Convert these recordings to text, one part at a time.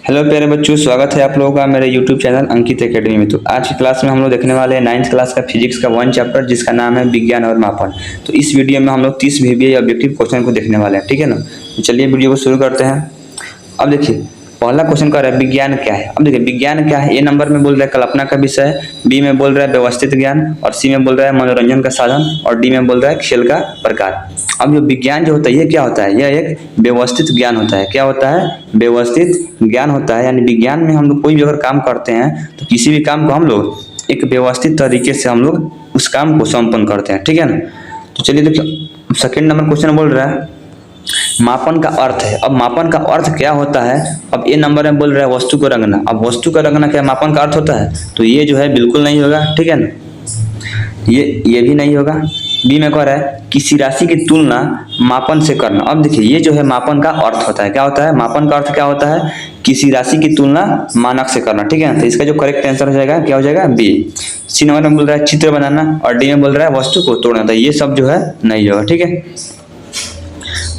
Hello प्यारे बच्चों, स्वागत है आप लोगों का मेरे YouTube चैनल अंकित एकेडमी में। तो आज की क्लास में हम लोग देखने वाले हैं 9th क्लास का फिजिक्स का 1 चैप्टर जिसका नाम है विज्ञान और मापन। तो इस वीडियो में हम लोग 30 VBA ऑब्जेक्टिव क्वेश्चन को देखने वाले हैं, ठीक है ना। तो चलिए वीडियो को शुरू करते हैं। अब देखिए पहला क्वेश्चन कह रहा है विज्ञान क्या है। अब देखिए विज्ञान क्या है, ए नंबर में बोल रहा है कल्पना का विषय, बी में बोल रहा है व्यवस्थित ज्ञान, और सी में बोल रहा है मनोरंजन का साधन, और डी में बोल रहा है खेल का प्रकार। अब जो विज्ञान जो होता है ये क्या होता है, यह एक व्यवस्थित ज्ञान होता है। क्या होता है? व्यवस्थित ज्ञान होता है। यानी विज्ञान में हम लोग कोई भी अगर काम करते हैं तो किसी भी काम को हम लोग एक व्यवस्थित तरीके से हम लोग उस काम को संपन्न करते हैं, ठीक है ना। तो चलिए देखिए सेकंड नंबर क्वेश्चन बोल रहा है मापन का अर्थ है। अब मापन का अर्थ क्या होता है? अब ए नंबर में बोल रहा है वस्तु को रंगना। अब वस्तु का रंगना क्या मापन का अर्थ होता है? तो ये जो है बिल्कुल नहीं होगा, ठीक है ना, ये भी नहीं होगा। बी में कह रहा है किसी राशि की तुलना मापन से करना। अब देखिए ये जो है मापन का अर्थ होता है। क्या होता है? मापन का अर्थ क्या होता है? किसी राशि की तुलना मानक से करना, ठीक है ना। तो इसका जो करेक्ट आंसर हो जाएगा क्या हो जाएगा? बी। सी नंबर में बोल रहा है चित्र बनाना, और डी में बोल रहा है वस्तु को तोड़ना। तो ये सब जो है नहीं होगा, ठीक है।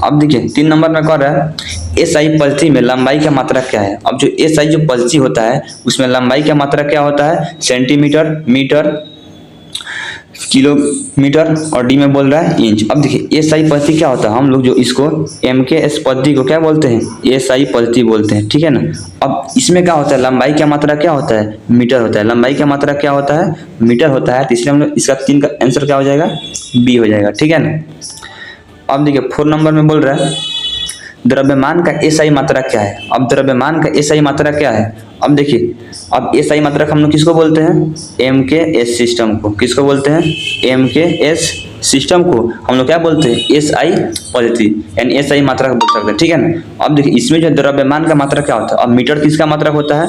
अब देखिए 3 नंबर में कह रहा है एसआई पद्धति में लंबाई का मात्रा क्या है। अब जो एसआई जो पद्धति होता है उसमें लंबाई का मात्रा क्या होता है? सेंटीमीटर, मीटर, किलोमीटर, और डी में बोल रहा है इंच। अब देखिए एसआई पद्धति क्या होता है, हम लोग जो इसको MKS पद्धति को क्या बोलते हैं? एसआई पद्धति बोलते हैं, ठीक है ना। अब इसमें क्या होता है? लंबाई का मात्रा क्या होता है? मीटर होता है। लंबाई का मात्रा क्या होता है? मीटर होता है। तो इसलिए हम लोग इसका 3 का आंसर क्या हो जाएगा? बी हो जाएगा, ठीक है ना। अब देखिए 4 नंबर में बोल रहा है द्रव्यमान का एसआई मात्रा क्या है। अब द्रव्यमान का एसआई मात्रा क्या है? अब देखिए अब एसआई मात्रक हम लोग किसको बोलते हैं? MKS सिस्टम को। किसको बोलते हैं? MKS सिस्टम को हम लोग क्या बोलते हैं? एसआई पद्धति, यानी एसआई मात्रक बोल सकते हैं, ठीक है ना। अब देखिए इसमें जो द्रव्यमान का मात्रा क्या होता है? अब मीटर किसका मात्रक होता है?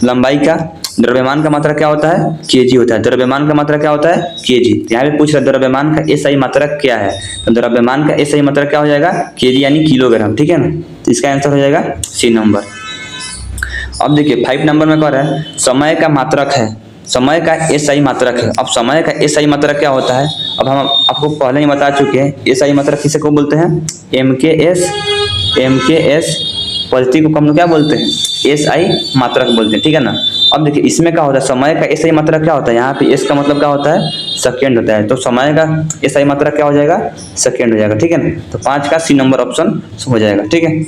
लंबाई का। द्रव्यमान का मात्रा क्या होता है? केजी होता है। द्रव्यमान का मात्रा क्या होता है? केजी। यहाँ पे पूछ रहा है द्रव्यमान का एसआई मात्रक क्या है। तो द्रव्यमान का एसआई मात्रक क्या हो जाएगा? केजी यानी किलोग्राम, ठीक है ना। तो इसका आंसर हो जाएगा सी नंबर। अब देखिए 5 नंबर में कह रहा है समय का मात्रक है, समय का एसआई मात्रक है। अब समय का एसआई मात्रक क्या होता है? अब हम आपको पहले ही बता चुके हैं एसआई मात्रक किसे को बोलते हैं? MKS पद्धति को हम लोग क्या बोलते हैं? एसआई मात्रक बोलते हैं, ठीक है ना। अब देखिए इसमें क्या होता है? समय का एसआई मात्रक क्या होता है? यहाँ पे एस का मतलब क्या होता है? सेकेंड होता है। तो समय का एसआई मात्रक क्या हो जाएगा? सेकेंड हो जाएगा, ठीक है ना। तो 5 का सी नंबर ऑप्शन हो जाएगा, ठीक है।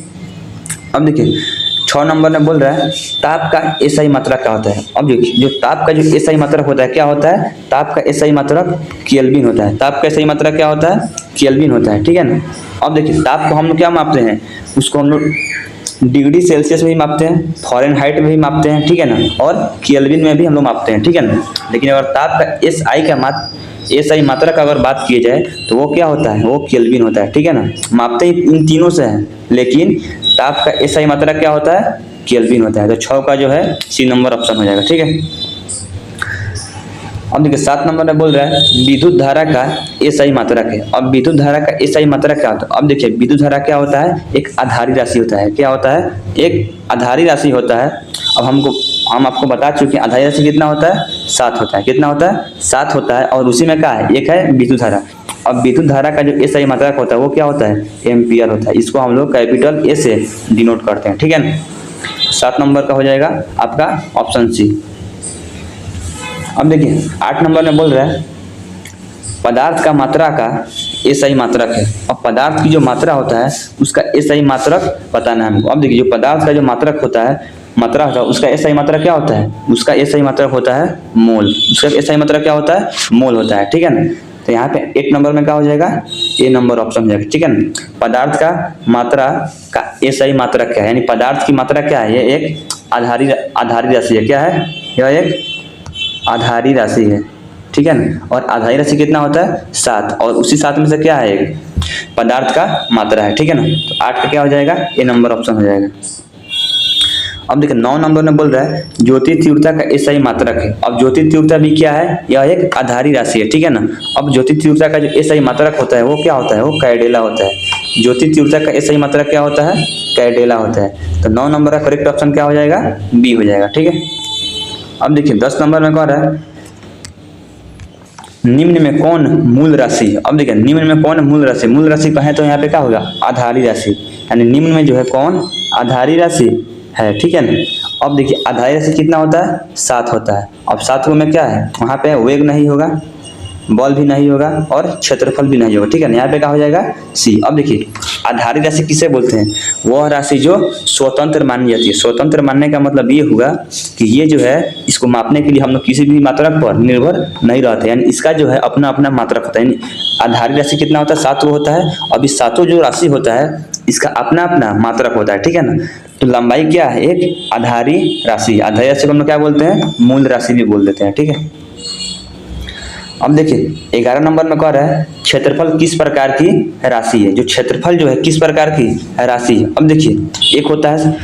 अब देखिए 6 नंबर में बोल रहा है ताप का एसआई मात्रक क्या होता है। अब देखिए जो ताप का जो एसआई मात्रक होता है क्या होता है? ताप का एसआई मात्रक केल्विन होता है। ताप का एसआई मात्रक क्या होता है? केल्विन होता है, ठीक है ना। अब देखिए ताप को हम लोग क्या मापते हैं? उसको हम लोग डिग्री सेल्सियस में भी मापते हैं, फ़ारेनहाइट में भी मापते हैं, ठीक है ना, और केल्विन में भी हम लोग मापते हैं, ठीक है ना। लेकिन अगर ताप का एसआई मात्रा का अगर बात की जाए तो वो क्या होता है? वो केल्विन होता है, ठीक है ना। मापते ही इन तीनों से है, लेकिन ताप का एसआई मात्रा क्या होता है? केल्विन होता है। तो 6 का जो है सी नंबर ऑप्शन हो जाएगा, ठीक है। अब देखिए 7 नंबर में बोल रहा है विद्युत धारा का एसआई मात्रक है। अब विद्युत धारा का एसआई मात्रक क्या होता है? अब देखिए विद्युत धारा क्या होता है? एक आधारी राशि होता है। क्या होता है? एक आधारी राशि होता है। अब हम आपको बता चुके हैं आधारी राशि कितना होता है? 7 होता है। कितना होता है? 7 होता है। और उसी में क्या है? एक है विद्युत धारा। अब विद्युत धारा का जो एसआई मात्रक होता है वो क्या होता है? एम्पियर होता है। इसको हम लोग कैपिटल ए से डिनोट करते हैं, ठीक है ना। 7 नंबर का हो जाएगा आपका ऑप्शन सी। अब देखिए 8 नंबर में बोल रहा है पदार्थ का मात्रा का एसआई मात्रक है। अब पदार्थ की जो मात्रा होता है उसका एसआई मात्रक बताना है हमको। अब देखिए जो पदार्थ का जो मात्रक होता है उसका एसआई मात्रक क्या होता है? उसका एसआई मात्रक होता है मोल। उसका एसआई मात्रक क्या होता है? मोल होता है, ठीक है ना। तो यहाँ पे 8 नंबर में क्या हो जाएगा? ए नंबर ऑप्शन हो जाएगा, ठीक है ना। पदार्थ का मात्रा का एसआई मात्रक क्या है? यानी पदार्थ की मात्रा क्या है? ये एक आधारी राशि है। क्या है? यह एक आधारी राशि है, ठीक है ना। और आधारी राशि कितना होता है? 7। और उसी 7 में से क्या है? एक पदार्थ का मात्रा है, ठीक है ना। तो 8 का क्या हो जाएगा? ए नंबर ऑप्शन हो जाएगा। अब देखिए 9 नंबर में बोल रहा है ज्योति तीव्रता का एसआई मात्रक है। अब ज्योति तीव्रता भी क्या है? यह एक आधारी राशि है, ठीक है ना। अब ज्योति तीव्रता का जो एसआई मात्रक होता है वो क्या होता है? वो कैडेला होता है। ज्योति तीव्रता का एसआई मात्रक क्या होता है? कैडेला होता है। तो 9 नंबर का करेक्ट ऑप्शन क्या हो जाएगा? बी हो जाएगा, ठीक है। अब देखिए 10 नंबर में कह रहा है निम्न में कौन मूल राशि है। अब देखिए निम्न में कौन मूल राशि? मूल राशि कहें तो यहाँ पे क्या होगा? आधारी राशि। यानी निम्न में जो है कौन? आधारी राशि है, ठीक है ना। अब देखिए आधारी राशि कितना होता है, 7 होता है। अब 7 में क्या है, वहाँ पे वेग नहीं होगा, बल भी नहीं होगा और क्षेत्रफल भी नहीं होगा, ठीक है ना। यहाँ पे क्या हो जाएगा, सी। अब देखिए आधारी राशि किसे बोलते हैं, वह राशि जो स्वतंत्र मानी जाती है। स्वतंत्र मानने का मतलब ये हुआ कि ये जो है इसको मापने के लिए हम लोग किसी भी मात्रक पर निर्भर नहीं रहते, यानी इसका जो है अपना अपना मात्रक होता है। यानी आधारी राशि कितना होता है, 7 होता है। अब इस 7 जो राशि होता है इसका अपना अपना मात्रक होता है, ठीक है ना। तो लंबाई क्या है, एक आधारी राशि। आधारी राशि को हम लोग क्या बोलते हैं, मूल राशि भी बोल देते हैं, ठीक है। अब देखिए 11 नंबर में कह रहा है क्षेत्रफल किस प्रकार की राशि है। जो क्षेत्रफल जो है किस प्रकार की राशि है। अब देखिए एक होता है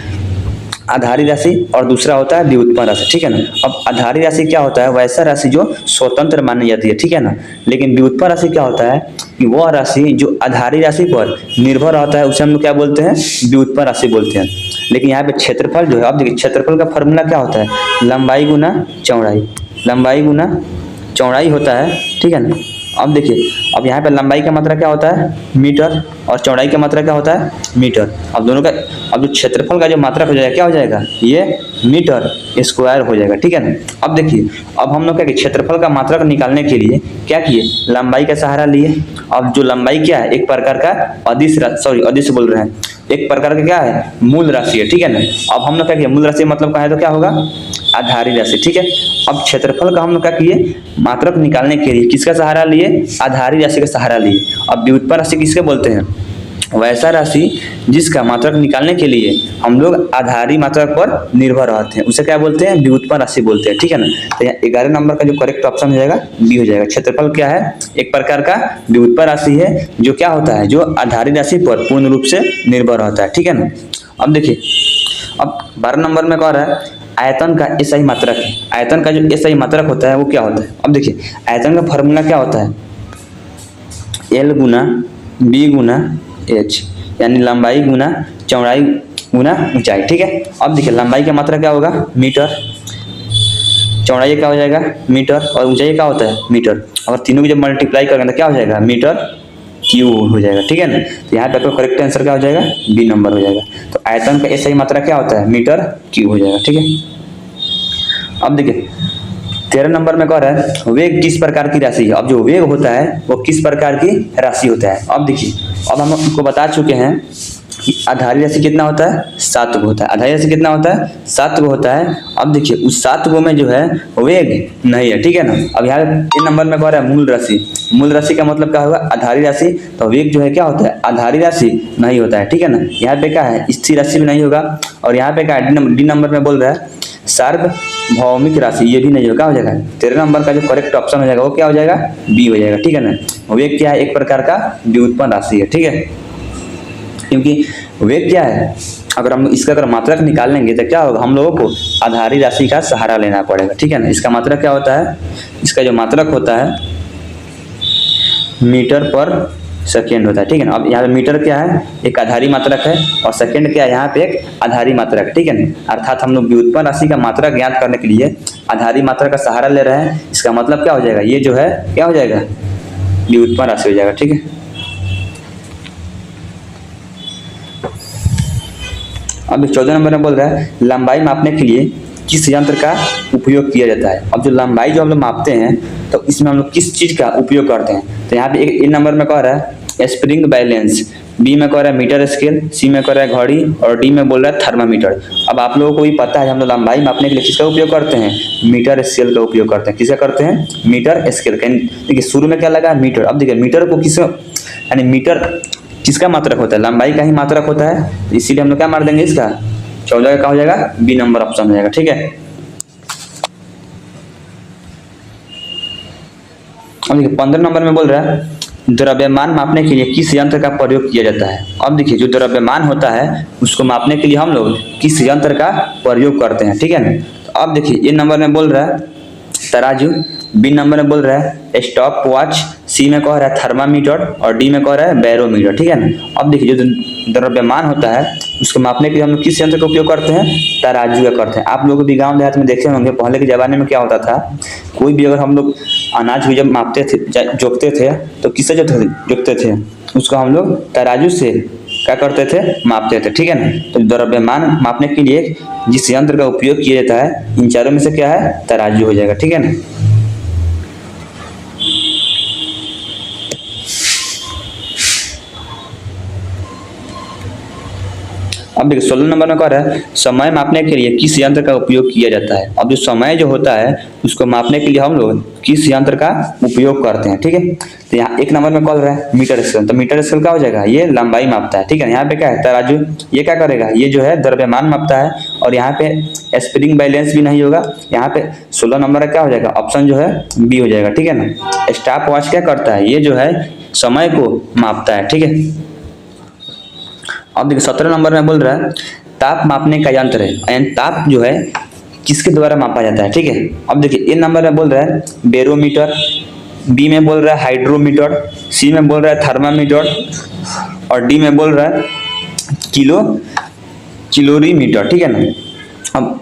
आधारी राशि और दूसरा होता है व्युत्पन्न राशि, ठीक है ना। अब आधारी राशि क्या होता है, वैसा राशि जो स्वतंत्र मानी जाती है, ठीक है ना। लेकिन व्युत्पन्न राशि क्या होता है कि वह राशि जो आधारी राशि पर निर्भर रहता है उसे हम लोग क्या बोलते हैं, व्युत्पन्न राशि बोलते हैं। लेकिन यहाँ पे क्षेत्रफल जो है, अब देखिए क्षेत्रफल का फॉर्मूला क्या होता है, लंबाई गुना चौड़ाई, लंबाई गुना चौड़ाई होता है, ठीक है ना। अब देखिए अब यहाँ पे लंबाई का मात्रा क्या होता है, मीटर, और चौड़ाई का मात्रा क्या होता है, मीटर। अब दोनों का अब जो क्षेत्रफल का जो मात्रा हो जाएगा क्या हो जाएगा, ये मीटर स्क्वायर हो जाएगा, ठीक है ना। अब देखिए अब हम लोग क्या किए, क्षेत्रफल का मात्रक निकालने के लिए क्या किए, लंबाई का सहारा लिए। अब जो लंबाई क्या है, एक प्रकार का अदिश बोल रहे हैं, एक प्रकार का क्या है, मूल राशि है, ठीक है ना। अब हम लोग क्या किए, मूल राशि मतलब क्या है तो क्या होगा, आधारी राशि, ठीक है। अब क्षेत्रफल का हम लोग क्या किए, मात्रक निकालने के लिए किसका सहारा लिए, आधारी राशि का सहारा लिए। अब व्युत्पन्न राशि किसके बोलते हैं, वैसा राशि जिसका मात्रक निकालने के लिए हम लोग आधारी मात्रक पर निर्भर रहते हैं, उसे क्या बोलते हैं, व्युत्पन्न राशि बोलते हैं, ठीक है ना। तो यहाँ 11 नंबर का जो करेक्ट ऑप्शन हो जाएगा बी हो जाएगा। क्षेत्रफल क्या है, एक प्रकार का व्युत्पन्न राशि है जो क्या होता है, जो आधारी राशि पर पूर्ण रूप से निर्भर रहता है, ठीक है ना। अब देखिए अब 12 नंबर में कह रहा है आयतन का एसआई मात्रक है। आयतन का जो एसआई मात्रक होता है वो क्या होता है। अब देखिए आयतन का फॉर्मूला क्या होता है, एल गुना बी गुना एच, यानी लंबाई गुना चौड़ाई गुना ऊंचाई, ठीक है। अब देखिए लंबाई का मात्रा क्या होगा, मीटर, चौड़ाई क्या हो जाएगा मीटर, और ऊंचाई क्या होता है मीटर। और तीनों की जब मल्टीप्लाई करेंगे तो क्या हो जाएगा, मीटर क्यूब हो जाएगा, ठीक है ना। तो यहाँ पे आपका करेक्ट आंसर क्या हो जाएगा, बी नंबर हो जाएगा। तो आयतन का एसआई मात्रा क्या होता है, मीटर क्यूब हो जाएगा, ठीक है। अब देखिए 13 नंबर में कह रहा है वेग किस प्रकार की राशि है। अब जो वेग होता है वो किस प्रकार की राशि होता है। अब देखिए अब हम आपको बता चुके हैं कि आधारी राशि कितना होता है, 7 गो होता है। आधारी राशि कितना होता है, 7 गो होता है। अब देखिए उस 7 गो में जो है वेग नहीं है, ठीक है ना। अब यहाँ 3 नंबर में कह रहा है मूल राशि। मूल राशि का मतलब क्या होगा, आधारी राशि। तो वेग जो है क्या होता है, आधारी राशि नहीं होता है, ठीक है ना। यहाँ पे क्या है, स्थिर राशि भी नहीं होगा। और यहाँ पे क्या है, डी नंबर में बोल रहा है सार्वभौमिक राशि, ये भी नहीं होगा, हो जाएगा 13 नंबर का जो करेक्ट ऑप्शन हो जाएगा वो क्या हो जाएगा, बी हो जाएगा, ठीक है ना। वेग क्या है, एक प्रकार का व्युत्पन्न राशि है, ठीक है। क्योंकि वेग क्या है, अगर हम इसका अगर मात्रक निकाल लेंगे तो क्या होगा, हम लोगों को आधारी राशि का सहारा लेना पड़ेगा, ठीक है ना। इसका मात्रक क्या होता है, इसका जो मात्रक होता है मीटर पर सेकेंड होता है, ठीक है ना। अब यहाँ पे मीटर क्या है, एक आधारी मात्रक है, और सेकेंड क्या है, यहाँ पे एक आधारी मात्रक है, ठीक है ना। अर्थात हम लोग व्युत्पन्न राशि का मात्रक ज्ञात करने के लिए आधारी मात्रक का सहारा ले रहे हैं। इसका मतलब क्या हो जाएगा, ये जो है क्या हो जाएगा, व्युत्पन्न राशि हो जाएगा, ठीक है। अब 14 नंबर में बोल रहा है लंबाई मापने के लिए किस यंत्र का उपयोग किया जाता है। अब जो लंबाई जो हम लोग मापते हैं तो इसमें हम लोग किस चीज का उपयोग करते हैं। तो यहाँ पे एक नंबर में कह रहा है स्प्रिंग बैलेंस, बी में कह रहा है मीटर स्केल, सी में कह रहा है घड़ी, और डी में बोल रहा है थर्मामीटर। अब आप लोगों को भी पता है हम लोग लंबाई मापने के लिए किसका उपयोग करते हैं, मीटर स्केल का उपयोग करते हैं। किसका करते हैं, मीटर स्केल। देखिए शुरू में क्या लगा, मीटर। अब देखिए मीटर को किस, यानी मीटर किसका मात्रक होता है, लंबाई का ही मात्रक होता है, इसीलिए हम लोग क्या मार देंगे, इसका 14 का क्या हो जाएगा, बी नंबर ऑप्शन हो जाएगा, ठीक है। अब देखिए 15 नंबर में बोल रहा है द्रव्यमान मापने के लिए किस यंत्र का प्रयोग किया जाता है। अब देखिए जो द्रव्यमान होता है उसको मापने के लिए हम लोग किस यंत्र का प्रयोग करते हैं, ठीक है ना। तो अब देखिए ये नंबर में बोल रहा है तराजू, बी नंबर में बोल रहा है स्टॉप वॉच, सी में कह रहा है थर्मामीटर, और डी में कह रहा है बैरोमीटर, ठीक है ना। अब देखिए जो द्रव्यमान होता है उसको मापने के लिए हम लोग किस यंत्र का उपयोग करते हैं, तराजू का करते हैं। आप लोग भी गांव देहात में देखे होंगे पहले के जमाने में क्या होता था, कोई भी अगर हम लोग अनाज भी जब मापते थे, जोखते थे, तो किससे जोखते थे, उसको हम लोग तराजू से क्या करते थे, मापते थे, ठीक है ना। तो द्रव्यमान मापने के लिए जिस यंत्र का उपयोग किया जाता है, इन चारों में से क्या है, तराजू हो जाएगा, ठीक है ना। अब देखिए 16 नंबर में कह रहा है समय मापने के लिए किस यंत्र का उपयोग किया जाता है। अब जो समय जो होता है उसको मापने के लिए हम लोग किस यंत्र का उपयोग करते हैं, ठीक है। तो यहाँ 1 नंबर में कॉल रहा है मीटर स्केल। तो मीटर स्केल क्या हो जाएगा, ये लंबाई मापता है, ठीक है। यहाँ पे क्या है, तराजू, ये क्या करेगा, ये जो है द्रव्यमान मापता है। और यहाँ पे स्प्रिंग बैलेंस भी नहीं होगा। यहाँ पे 16 नंबर का क्या हो जाएगा, ऑप्शन जो है बी हो जाएगा, ठीक है ना। स्टॉप वॉच क्या करता है, ये जो है समय को मापता है, ठीक है। अब देखिए 17 नंबर में बोल रहा है ताप मापने का यंत्र है, यानी ताप जो है किसके द्वारा मापा जाता है, ठीक है। अब देखिए ए नंबर में बोल रहा है बैरोमीटर, बी में बोल रहा है हाइड्रोमीटर, सी में बोल रहा है थर्मामीटर और डी में बोल रहा है किलोरीमीटर, ठीक है ना। अब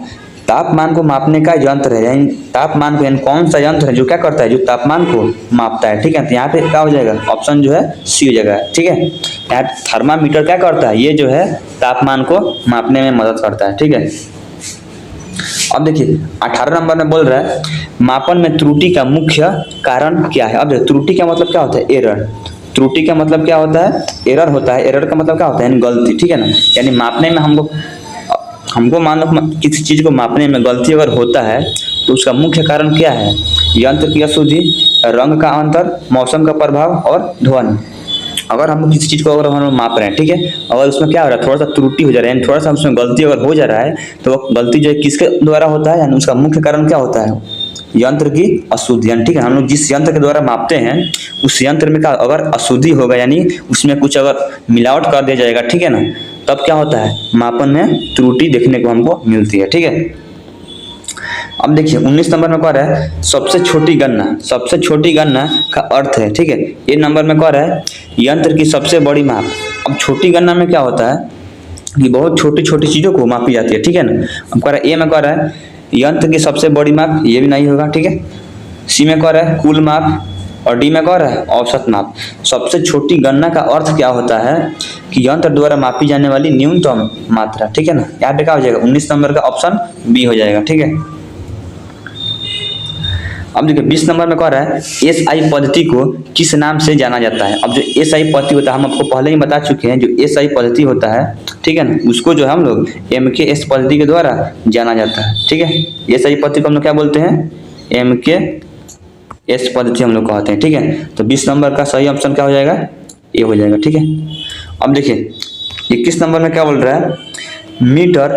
तापमान को मापने का यंत्र है, यानी तापमान को, यानी कौन सा यंत्र है जो क्या करता है, जो तापमान को मापता है, ठीक है। तो यहाँ पे क्या हो जाएगा, ऑप्शन जो है सी हो जाएगा, ठीक है। यहाँ थर्मामीटर क्या करता है, ये जो है तापमान को मापने में मदद करता है, ठीक है। अब देखिए 18 नंबर में बोल रहा है मापन में त्रुटि का मुख्य कारण क्या है। अब त्रुटि का मतलब क्या होता है, एरर। त्रुटि का मतलब क्या होता है, एरर होता है। एरर का मतलब क्या होता है, यानी गलती, ठीक है ना। यानी मापने में हमको मान लो किसी चीज को मापने में गलती अगर होता है तो उसका मुख्य कारण क्या है, यंत्र की अशुद्धि, रंग का अंतर, मौसम का प्रभाव और ध्वनि। अगर हम किसी चीज को अगर हम माप रहे हैं, ठीक है, अगर उसमें क्या हो रहा है, थोड़ा सा त्रुटि हो जा रहा है, थोड़ा सा उसमें गलती अगर हो जा रहा है, तो वो गलती जो है किसके द्वारा होता है, यानी उसका मुख्य कारण क्या होता है, यंत्र की अशुद्धि, ठीक है। हम लोग जिस यंत्र के द्वारा मापते हैं उस यंत्र में का अगर अशुद्धि होगा, यानी उसमें कुछ अगर मिलावट कर दिया जाएगा, ठीक है ना, तब क्या होता है, मापन में त्रुटि देखने को हमको मिलती है, ठीक है। अब देखिए 19 नंबर में कह रहा है सबसे छोटी गणना। सबसे छोटी गणना का अर्थ है, ठीक है। ये नंबर में कह रहा है यंत्र की सबसे बड़ी माप। अब छोटी गणना में क्या होता है कि बहुत छोटी छोटी चीजों को मापी जाती है, ठीक है ना। अब कह रहा है ए में कह रहा है यंत्र की सबसे बड़ी माप, ये भी नहीं होगा, ठीक है। सी में कह रहा है कुल माप और डी में कह रहा है औसत माप। सबसे छोटी गणना का अर्थ क्या होता है कि यंत्र द्वारा मापी जाने वाली न्यूनतम मात्रा, ठीक है ना। यहाँ पे क्या हो जाएगा, 19 नंबर का ऑप्शन बी हो जाएगा, ठीक है। अब देखिए 20 नंबर में कह रहा है एसआई पद्धति को किस नाम से जाना जाता है। अब जो एसआई पद्धति होता है हम आपको पहले ही बता चुके हैं, जो एसआई पद्धति होता है, ठीक है ना, उसको जो है हम लोग एमकेएस पद्धति के द्वारा जाना जाता है, ठीक है। एसआई पद्धति को हम लोग क्या बोलते हैं, एमकेएस पद्धति हम लोग कहते हैं, ठीक है। तो 20 नंबर का सही ऑप्शन क्या हो जाएगा, ए हो जाएगा, ठीक है। अब देखिए 21 नंबर में क्या बोल रहा है मीटर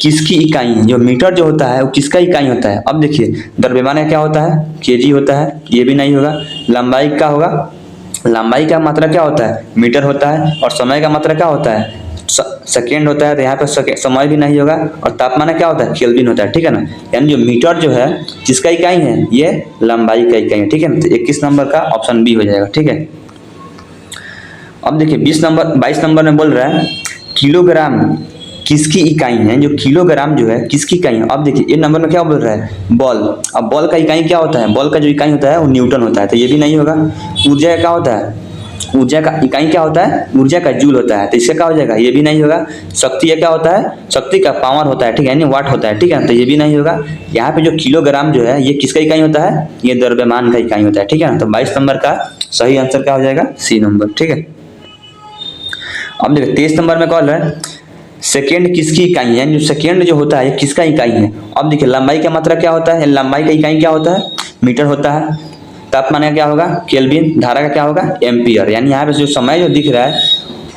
किसकी इकाई है। जो मीटर जो होता है वो किसका इकाई होता है। अब देखिए द्रव्यमान का क्या होता है, केजी होता है, ये भी नहीं होगा। लंबाई का होगा, लंबाई का मात्रा क्या होता है, मीटर होता है। और समय का मात्रा क्या होता है, सेकेंड होता है, तो यहाँ पे समय भी नहीं होगा। और तापमान क्या होता है, केल्विन होता है, ठीक है ना। यानी जो मीटर जो है किसका इकाई है, ये लंबाई का इकाई है, ठीक है ना। तो 21 नंबर का ऑप्शन बी हो जाएगा, ठीक है। अब देखिए 22 नंबर में बोल रहा है किलोग्राम किसकी इकाई है। जो किलोग्राम जो है किसकी इकाई है। अब देखिए ये नंबर में क्या बोल रहा है, बॉल। अब बॉल का इकाई क्या होता है, बॉल का जो इकाई होता है वो न्यूटन होता है, तो ये भी नहीं होगा। ऊर्जा क्या होता है, ऊर्जा का इकाई क्या होता है, ऊर्जा का जूल होता है, तो इसका क्या हो जाएगा, ये भी नहीं होगा। शक्ति क्या होता है, शक्ति का पावर होता है, ठीक है, यानी वाट होता है, ठीक है, तो ये भी नहीं होगा। यहाँ पे जो किलोग्राम जो है ये किसका इकाई होता है, ये द्रव्यमान का इकाई होता है, ठीक है ना। तो 22 नंबर का सही आंसर क्या हो जाएगा, सी नंबर, ठीक है। अब देखिए 23 नंबर में कॉल है सेकेंड किसकी इकाई है। यानी जो सेकेंड जो होता है किसका इकाई है। अब देखिए लंबाई का मात्रा क्या होता है, लंबाई का इकाई क्या होता है, मीटर होता है। तापमान का क्या होगा, केल्विन। धारा का क्या होगा, एम्पियर। यानी यहाँ पे जो समय जो दिख रहा है,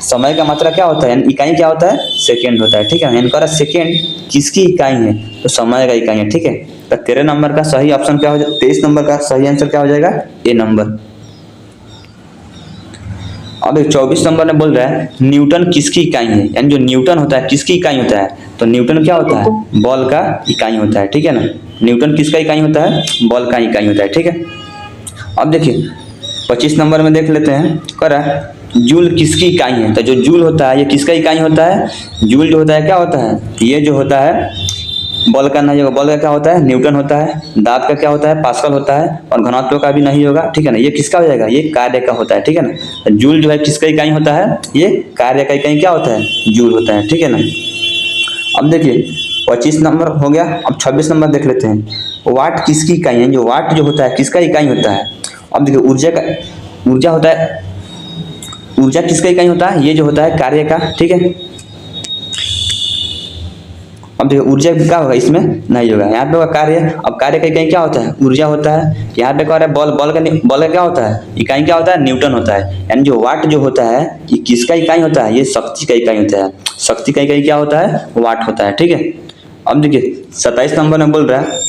समय का मात्रा क्या होता है, यानी इकाई क्या होता है, सेकेंड होता है, ठीक है। यानी कह रहा है सेकेंड किसकी इकाई है, तो समय का इकाई है, ठीक है। तो 13 नंबर का सही ऑप्शन क्या हो जाएगा, 23 नंबर का सही आंसर क्या हो जाएगा, ए नंबर। अब 24 नंबर में बोल रहा है न्यूटन किसकी इकाई है। यानी जो न्यूटन होता है किसकी इकाई होता है, तो न्यूटन क्या होता है, बॉल का इकाई होता है, ठीक है ना। न्यूटन किसका इकाई होता है, बॉल का इकाई होता है, ठीक है। अब देखिए 25 नंबर में देख लेते हैं, कह रहा है जूल किसकी इकाई है। तो जो जूल होता है ये किसका इकाई होता है, जूल जो होता है क्या होता है, ये जो होता है बल का नहीं होगा, बल का क्या होता है न्यूटन होता है, दाब का क्या होता है पास्कल होता है, और घनत्व का भी नहीं होगा, ठीक है ना। ये किसका हो जाएगा, ये कार्य का होता है, ठीक है ना। जूल जो है किसका इकाई होता है, ये कार्य का इकाई क्या होता है, जूल होता है, ठीक है ना। अब देखिए 25 नंबर हो गया, अब 26 नंबर देख लेते हैं। वाट किसकी इकाई है, जो वाट जो होता है किसका इकाई होता है। अब देखिए ऊर्जा होता है, ऊर्जा किसका इकाई होता है, ये जो होता है कार्य का, ठीक है। अब देखिए ऊर्जा क्या होगा, इसमें नहीं होगा, यहाँ पे होगा कार्य। अब कार्य का इकाई क्या होता है, ऊर्जा होता है। यहाँ पे कह रहा है बल का क्या होता है, इकाई क्या होता है, न्यूटन होता है। यानी जो वाट जो होता है ये किसका इकाई होता है, ये शक्ति का इकाई होता है। शक्ति का इकाई क्या होता है, वाट होता है, ठीक है। अब देखिए 27 नंबर में बोल रहा है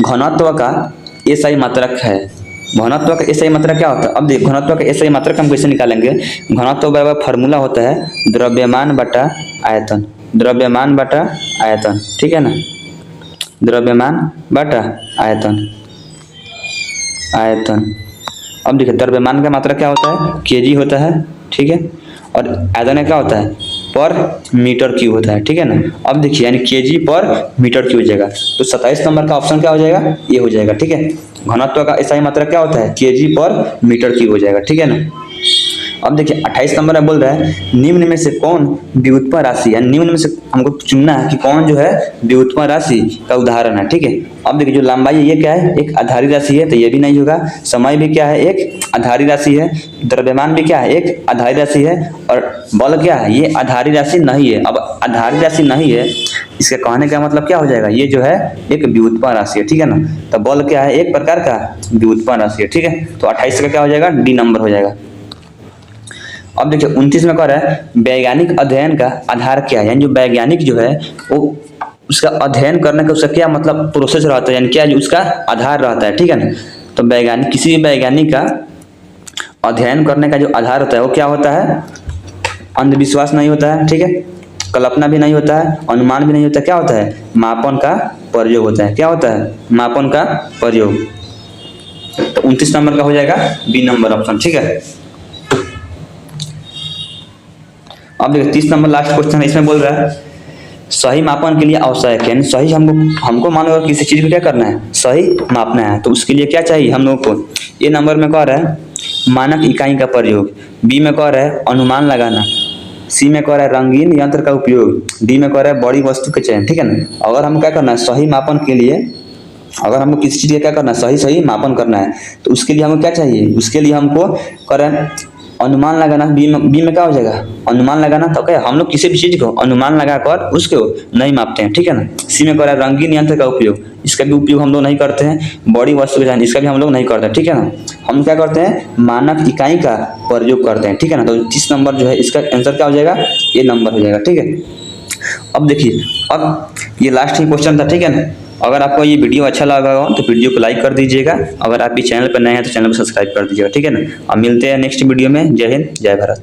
घनत्व का एसआई मात्रक है। घनत्व का एसआई मात्रक क्या होता है। अब देखिए घनत्व का एसआई मात्रक हम कैसे निकालेंगे। घनत्व बराबर फार्मूला होता है द्रव्यमान बटा आयतन, द्रव्यमान बटा आयतन, ठीक है ना। द्रव्यमान बटा आयतन, आयतन। अब देखिए द्रव्यमान का मात्रा क्या होता है, केजी होता है, ठीक है। और आयतन क्या होता है, पर मीटर क्यूब होता है, ठीक है ना। अब देखिए यानी केजी पर मीटर क्यूब हो जाएगा, तो 27 नंबर का ऑप्शन क्या हो जाएगा, ये हो जाएगा, ठीक है। घनत्व का एसआई मात्रा क्या होता है, केजी पर मीटर क्यूब हो जाएगा, ठीक है ना। अब देखिए 28 नंबर में बोल रहा है निम्न में से कौन व्युत्पन्न राशि है, निम्न में से हमको चुनना है कि कौन जो है व्युत्पन्न राशि का उदाहरण है, ठीक है। अब देखिए जो लंबाई है ये क्या है, एक आधारी राशि है, तो ये भी नहीं होगा। समय भी क्या है, एक आधारी राशि है। द्रव्यमान भी क्या है, एक आधारी राशि है। और बल क्या है, ये आधारी राशि नहीं है। अब आधारी राशि नहीं है, इसके कहने का मतलब क्या हो जाएगा, ये जो है एक व्युत्पन्न राशि है, ठीक है ना। तो बल क्या है, एक प्रकार का व्युत्पन्न राशि है, ठीक है। तो 28 का क्या हो जाएगा, डी नंबर हो जाएगा। अब देखिए 29 में कह रहा है वैज्ञानिक अध्ययन का आधार क्या है। यानी जो वैज्ञानिक जो है वो उसका अध्ययन करने का उसका क्या मतलब प्रोसेस रहता है, यानी क्या जो उसका आधार रहता है, ठीक है ना। तो वैज्ञानिक, किसी भी वैज्ञानिक का अध्ययन करने का जो आधार होता है वो क्या होता है, अंधविश्वास नहीं होता है, ठीक है। कल्पना भी नहीं होता है, अनुमान भी नहीं होता, क्या होता है, मापन का प्रयोग होता है। क्या होता है, मापन का प्रयोग। तो 29 नंबर का हो जाएगा बी नंबर ऑप्शन, ठीक है। अब देखिए 30 नंबर लास्ट क्वेश्चन है, इसमें बोल रहा है सही मापन के लिए आवश्यक है, यानी सही हमको मान लो किसी चीज को क्या करना है, सही मापना है, तो उसके लिए क्या चाहिए हम लोग को। ए नंबर में कह रहा है मानक इकाई का प्रयोग, बी में कह रहा है अनुमान लगाना, सी में कह रहा है रंगीन यंत्र का उपयोग, डी में कह रहा है बड़ी वस्तु के चयन, ठीक है ना। अगर हम क्या करना है सही मापन के लिए, अगर हमको किसी चीज का क्या करना है सही मापन करना है, तो उसके लिए हमको क्या चाहिए, उसके लिए हमको करें अनुमान लगाना। बी में क्या हो जाएगा, अनुमान लगाना। तो क्या हम लोग किसी भी चीज को अनुमान लगाकर उसको नहीं मापते हैं, ठीक है ना। सी में कह रहा है रंगीन यंत्र का उपयोग, इसका भी उपयोग हम लोग नहीं करते हैं। बड़ी वस्तु का इसका भी हम लोग नहीं करते, ठीक है ना। हम क्या करते हैं, मानक इकाई का प्रयोग करते हैं, ठीक है ना। तो 30 नंबर जो है इसका आंसर क्या हो जाएगा, ये नंबर हो जाएगा, ठीक है। अब देखिए अब ये लास्ट ही क्वेश्चन था, ठीक है ना। अगर आपको ये वीडियो अच्छा लगा हो तो वीडियो को लाइक कर दीजिएगा। अगर आप इस चैनल पर नए हैं तो चैनल को सब्सक्राइब कर दीजिएगा, ठीक है ना। अब मिलते हैं नेक्स्ट वीडियो में। जय हिंद, जय भारत।